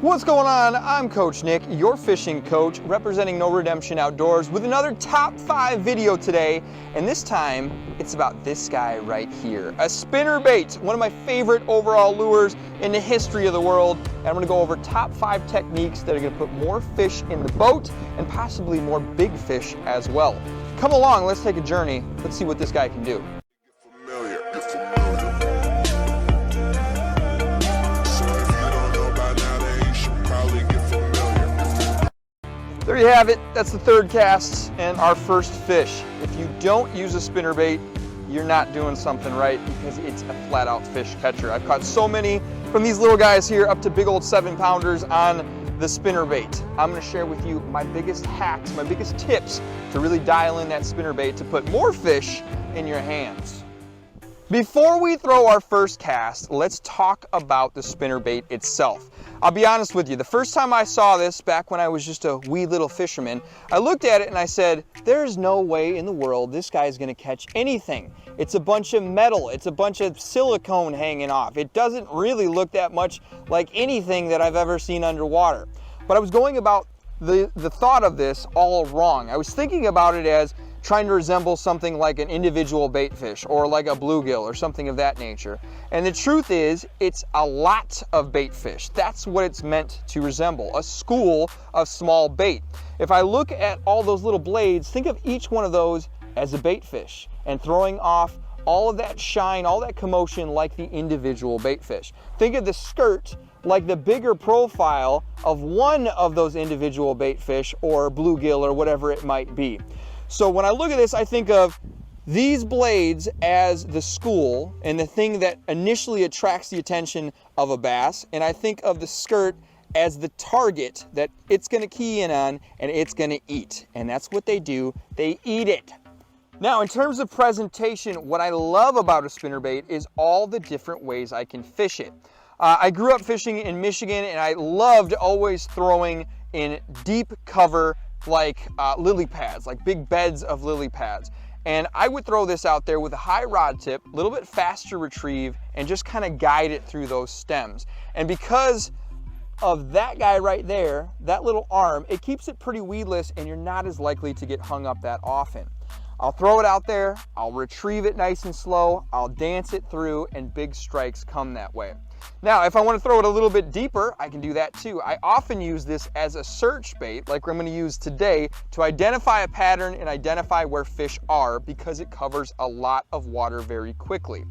What's going on? I'm Coach Nick, your fishing coach, representing No Redemption Outdoors with another top 5 video today. And this time, it's about this guy right here, a spinnerbait, one of my favorite overall lures in the history of the world. And I'm gonna go over top 5 techniques that are gonna put more fish in the boat and possibly more big fish as well. Come along, let's take a journey. Let's see what this guy can do. There you have it. That's the third cast and our first fish. If you don't use a spinnerbait, you're not doing something right because it's a flat out fish catcher. I've caught so many from these little guys here up to big old 7-pounders on the spinnerbait. I'm gonna share with you my biggest hacks, my biggest tips to really dial in that spinnerbait to put more fish in your hands. Before we throw our first cast, let's talk about the spinnerbait itself. I'll be honest with you, the first time I saw this, back when I was just a wee little fisherman, I looked at it and I said, there's no way in the world this guy's gonna catch anything. It's a bunch of metal, it's a bunch of silicone hanging off. It doesn't really look that much like anything that I've ever seen underwater. But I was going about the thought of this all wrong. I was thinking about it as trying to resemble something like an individual bait fish or like a bluegill or something of that nature. And the truth is, it's a lot of bait fish. That's what it's meant to resemble, a school of small bait. If I look at all those little blades, think of each one of those as a bait fish and throwing off all of that shine, all that commotion like the individual bait fish. Think of the skirt like the bigger profile of one of those individual bait fish or bluegill or whatever it might be. So when I look at this, I think of these blades as the school and the thing that initially attracts the attention of a bass, and I think of the skirt as the target that it's gonna key in on and it's gonna eat. And that's what they do, they eat it. Now, in terms of presentation, what I love about a spinnerbait is all the different ways I can fish it. I grew up fishing in Michigan and I loved always throwing in deep cover like lily pads, like big beds of lily pads. And I would throw this out there with a high rod tip, a little bit faster retrieve, and just kind of guide it through those stems. And because of that guy right there, that little arm, it keeps it pretty weedless and you're not as likely to get hung up that often. I'll throw it out there, I'll retrieve it nice and slow, I'll dance it through, and big strikes come that way. Now, if I want to throw it a little bit deeper, I can do that too. I often use this as a search bait, like I'm going to use today, to identify a pattern and identify where fish are because it covers a lot of water very quickly.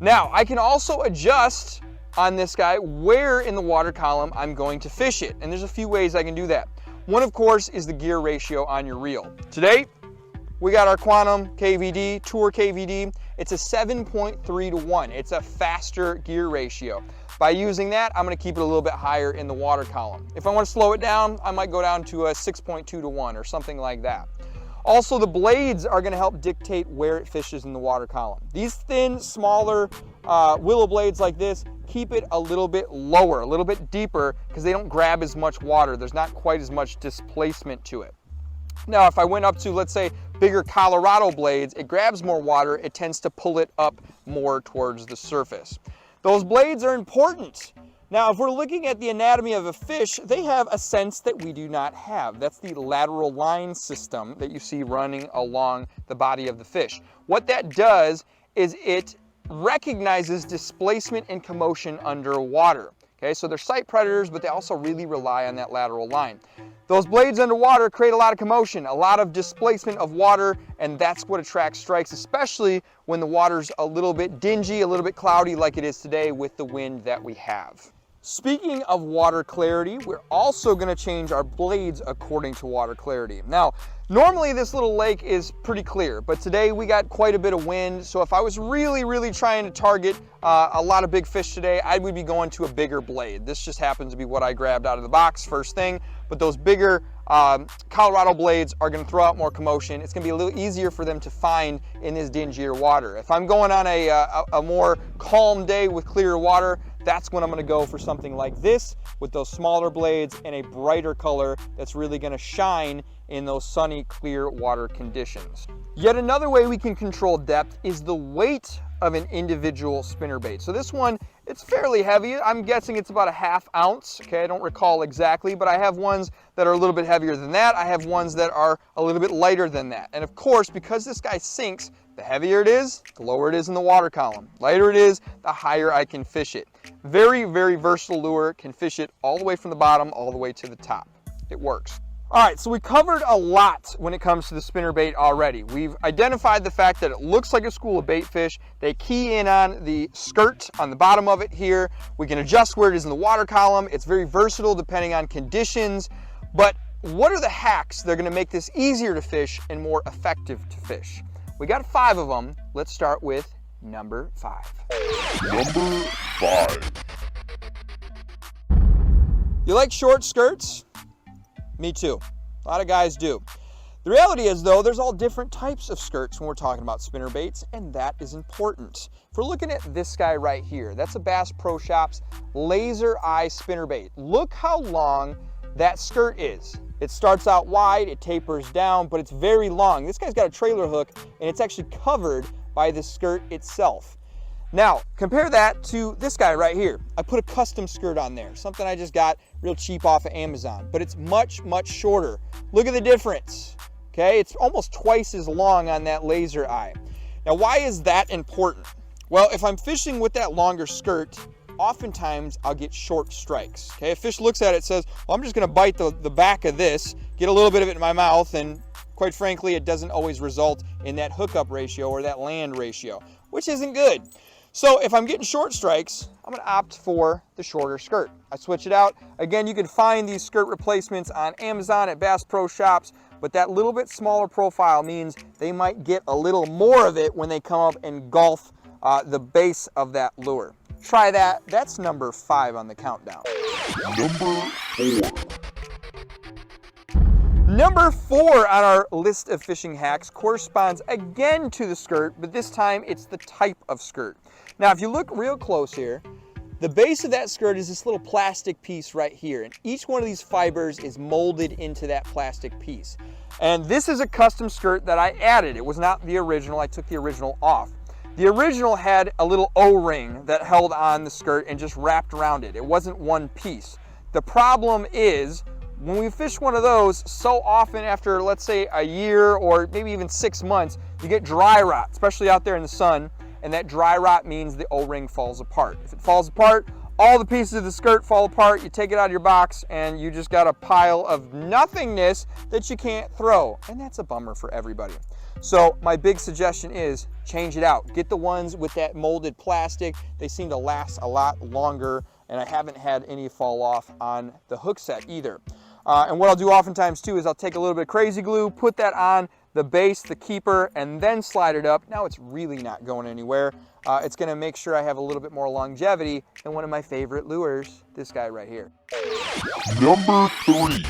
Now, I can also adjust on this guy where in the water column I'm going to fish it, and there's a few ways I can do that. One, of course, is the gear ratio on your reel. Today, we got our Quantum KVD, Tour KVD. It's a 7.3 to 1. It's a faster gear ratio. By using that, I'm gonna keep it a little bit higher in the water column. If I wanna slow it down, I might go down to a 6.2 to 1 or something like that. Also, the blades are gonna help dictate where it fishes in the water column. These thin, smaller willow blades like this, keep it a little bit lower, a little bit deeper, because they don't grab as much water. There's not quite as much displacement to it. Now, if I went up to, let's say, bigger Colorado blades, it grabs more water, it tends to pull it up more towards the surface. Those blades are important. Now, if we're looking at the anatomy of a fish, they have a sense that we do not have. That's the lateral line system that you see running along the body of the fish. What that does is it recognizes displacement and commotion underwater. Okay, so they're sight predators, but they also really rely on that lateral line. Those blades underwater create a lot of commotion, a lot of displacement of water, and that's what attracts strikes, especially when the water's a little bit dingy, a little bit cloudy like it is today with the wind that we have. Speaking of water clarity, we're also going to change our blades according to water clarity. Now, normally this little lake is pretty clear, but today we got quite a bit of wind, so if I was really trying to target a lot of big fish today, I would be going to a bigger blade. This just happens to be what I grabbed out of the box first thing, but those bigger Colorado blades are going to throw out more commotion. It's going to be a little easier for them to find in this dingier water. If I'm going on a more calm day with clearer water, that's when I'm going to go for something like this with those smaller blades and a brighter color that's really going to shine in those sunny, clear water conditions. Yet another way we can control depth is the weight of an individual spinnerbait. So this one, it's fairly heavy. I'm guessing it's about a ½ ounce. Okay, I don't recall exactly, but I have ones that are a little bit heavier than that. I have ones that are a little bit lighter than that. And of course, because this guy sinks, the heavier it is, the lower it is in the water column. Lighter it is, the higher I can fish it. Very, very versatile lure. Can fish it all the way from the bottom all the way to the top. It works. All right, so we covered a lot when it comes to the spinnerbait already. We've identified the fact that it looks like a school of bait fish. They key in on the skirt on the bottom of it here. We can adjust where it is in the water column. It's very versatile depending on conditions. But what are the hacks that are gonna make this easier to fish and more effective to fish? We got 5 of them. Let's start with number 5. Number 5. You like short skirts? Me too. A lot of guys do. The reality is though, there's all different types of skirts when we're talking about spinnerbaits, and that is important. If we're looking at this guy right here, that's a Bass Pro Shops laser eye spinnerbait. Look how long that skirt is. It starts out wide, it tapers down, but it's very long. This guy's got a trailer hook and it's actually covered by the skirt itself. Now, compare that to this guy right here. I put a custom skirt on there, something I just got real cheap off of Amazon, but it's much, much shorter. Look at the difference, okay? It's almost twice as long on that laser eye. Now, why is that important? Well, if I'm fishing with that longer skirt, oftentimes I'll get short strikes, okay? A fish looks at it and says, well, I'm just gonna bite the back of this, get a little bit of it in my mouth, and quite frankly, it doesn't always result in that hookup ratio or that land ratio, which isn't good. So if I'm getting short strikes, I'm gonna opt for the shorter skirt. I switch it out. Again, you can find these skirt replacements on Amazon at Bass Pro Shops, but that little bit smaller profile means they might get a little more of it when they come up and engulf the base of that lure. Try that. That's number 5 on the countdown. Number 4. Number 4 on our list of fishing hacks corresponds again to the skirt, but this time it's the type of skirt. Now, if you look real close here, the base of that skirt is this little plastic piece right here, and each one of these fibers is molded into that plastic piece. And this is a custom skirt that I added. It was not the original. I took the original off. The original had a little O-ring that held on the skirt and just wrapped around it. It wasn't one piece. The problem is, when we fish one of those, so often after, let's say, a year or maybe even 6 months, you get dry rot, especially out there in the sun, and that dry rot means the O-ring falls apart. If it falls apart, all the pieces of the skirt fall apart, you take it out of your box, and you just got a pile of nothingness that you can't throw, and that's a bummer for everybody. So my big suggestion is change it out. Get the ones with that molded plastic. They seem to last a lot longer, and I haven't had any fall off on the hook set either. And what I'll do oftentimes too is I'll take a little bit of crazy glue, put that on the base, the keeper, and then slide it up. Now it's really not going anywhere. It's gonna make sure I have a little bit more longevity than one of my favorite lures, this guy right here. Number 3.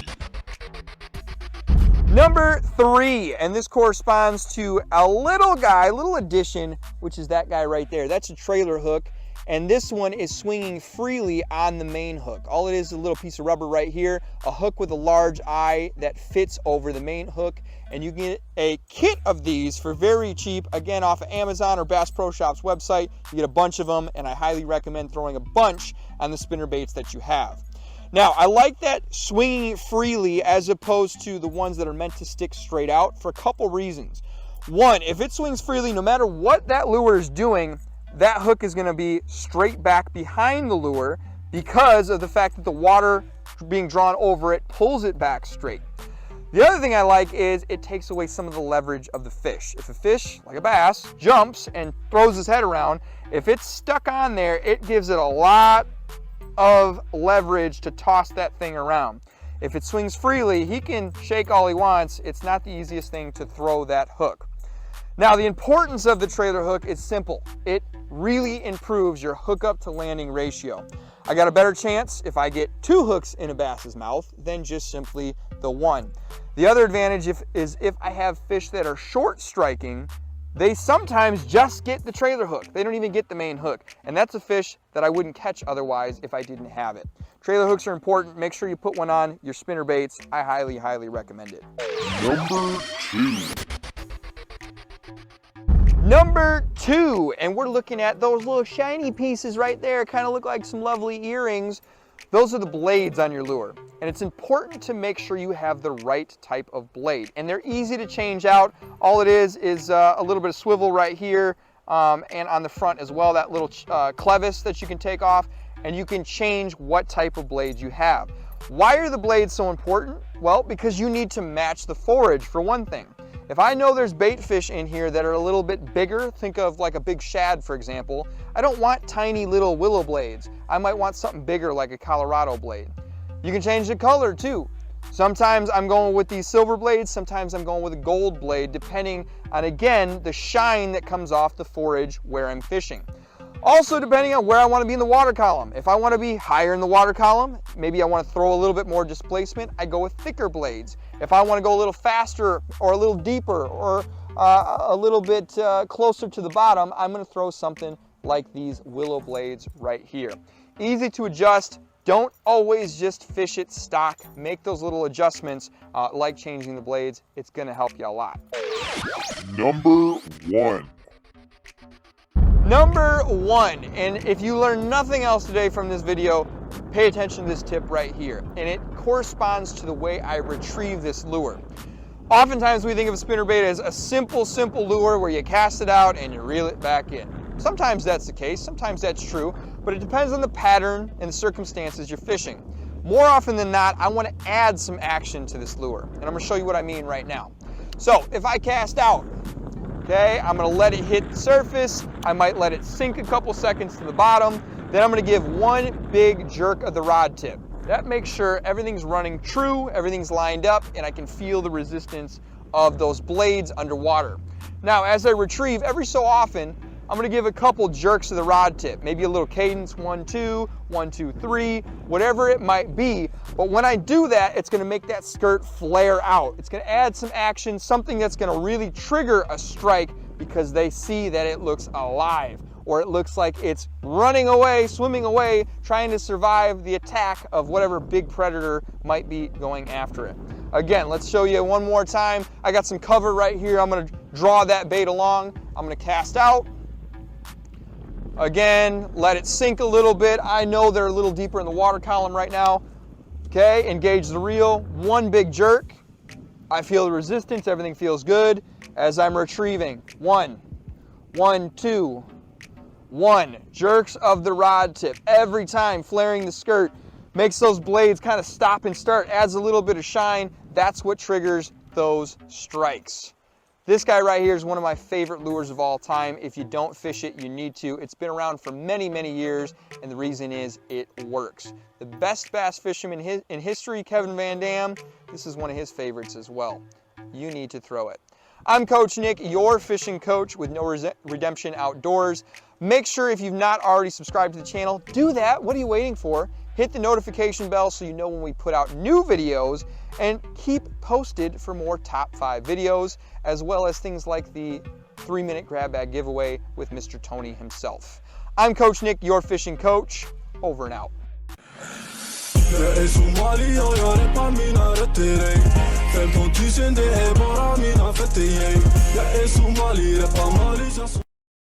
Number 3, and this corresponds to a little guy, little addition, which is that guy right there. That's a trailer hook, and this one is swinging freely on the main hook. All it is a little piece of rubber right here, a hook with a large eye that fits over the main hook, and you get a kit of these for very cheap, again off of Amazon or Bass Pro Shops website. You get a bunch of them, and I highly recommend throwing a bunch on the spinnerbaits that you have. Now, I like that swinging freely as opposed to the ones that are meant to stick straight out for a couple reasons. One, if it swings freely, no matter what that lure is doing, that hook is gonna be straight back behind the lure because of the fact that the water being drawn over it pulls it back straight. The other thing I like is it takes away some of the leverage of the fish. If a fish, like a bass, jumps and throws his head around, if it's stuck on there, it gives it a lot of leverage to toss that thing around. If it swings freely, he can shake all he wants. It's not the easiest thing to throw that hook. Now, the importance of the trailer hook is simple. It really improves your hookup to landing ratio. I got a better chance if I get 2 hooks in a bass's mouth than just simply the one. The other advantage is if I have fish that are short striking, they sometimes just get the trailer hook. They don't even get the main hook. And that's a fish that I wouldn't catch otherwise if I didn't have it. Trailer hooks are important. Make sure you put one on your spinner baits. I highly, highly recommend it. Number 2. Number 2, and we're looking at those little shiny pieces right there, kind of look like some lovely earrings. Those are the blades on your lure, and it's important to make sure you have the right type of blade, and they're easy to change out. All it is a little bit of swivel right here, and on the front as well, that little clevis that you can take off, and you can change what type of blades you have. Why are the blades so important? Well, because you need to match the forage for one thing. If I know there's bait fish in here that are a little bit bigger, think of like a big shad, for example, I don't want tiny little willow blades. I might want something bigger like a Colorado blade. You can change the color too. Sometimes I'm going with these silver blades, sometimes I'm going with a gold blade, depending on, again, the shine that comes off the forage where I'm fishing. Also, depending on where I want to be in the water column. If I want to be higher in the water column, maybe I want to throw a little bit more displacement, I go with thicker blades. If I want to go a little faster or a little deeper or a little bit closer to the bottom, I'm going to throw something like these willow blades right here. Easy to adjust. Don't always just fish it stock. Make those little adjustments like changing the blades. It's going to help you a lot. Number 1. Number 1, and if you learn nothing else today from this video, pay attention to this tip right here, and it corresponds to the way I retrieve this lure. Oftentimes we think of a spinnerbait as a simple lure where you cast it out and you reel it back in. Sometimes that's the case, sometimes that's true, but it depends on the pattern and the circumstances you're fishing. More often than not, I want to add some action to this lure, and I'm going to show you what I mean right now. So if I cast out, okay, I'm going to let it hit the surface, I might let it sink a couple seconds to the bottom, then I'm going to give one big jerk of the rod tip. That makes sure everything's running true, everything's lined up, and I can feel the resistance of those blades underwater. Now, as I retrieve, every so often, I'm going to give a couple jerks of the rod tip, maybe a little cadence, 1, 2, 1, 2, 3, whatever it might be. But when I do that, it's going to make that skirt flare out. It's going to add some action, something that's going to really trigger a strike because they see that it looks alive, or it looks like it's running away, swimming away, trying to survive the attack of whatever big predator might be going after it. Again, let's show you one more time. I got some cover right here. I'm going to draw that bait along. I'm going to cast out. Again, let it sink a little bit. I know they're a little deeper in the water column right now. Okay, engage the reel. One big jerk. I feel the resistance. Everything feels good as I'm retrieving. 1, 1, 2, 1. Jerks of the rod tip. Every time, flaring the skirt. Makes those blades kind of stop and start. Adds a little bit of shine. That's what triggers those strikes. This guy right here is one of my favorite lures of all time. If you don't fish it, you need to. It's been around for many, many years, and the reason is it works. The best bass fisherman in history, Kevin Van Dam, this is one of his favorites as well. You need to throw it. I'm Coach Nick, your fishing coach with No Redemption Outdoors. Make sure if you've not already subscribed to the channel, do that. What are you waiting for? Hit the notification bell so you know when we put out new videos, and keep posted for more top 5 videos, as well as things like the 3-minute grab bag giveaway with Mr. Tony himself. I'm Coach Nick, your fishing coach. Over and out.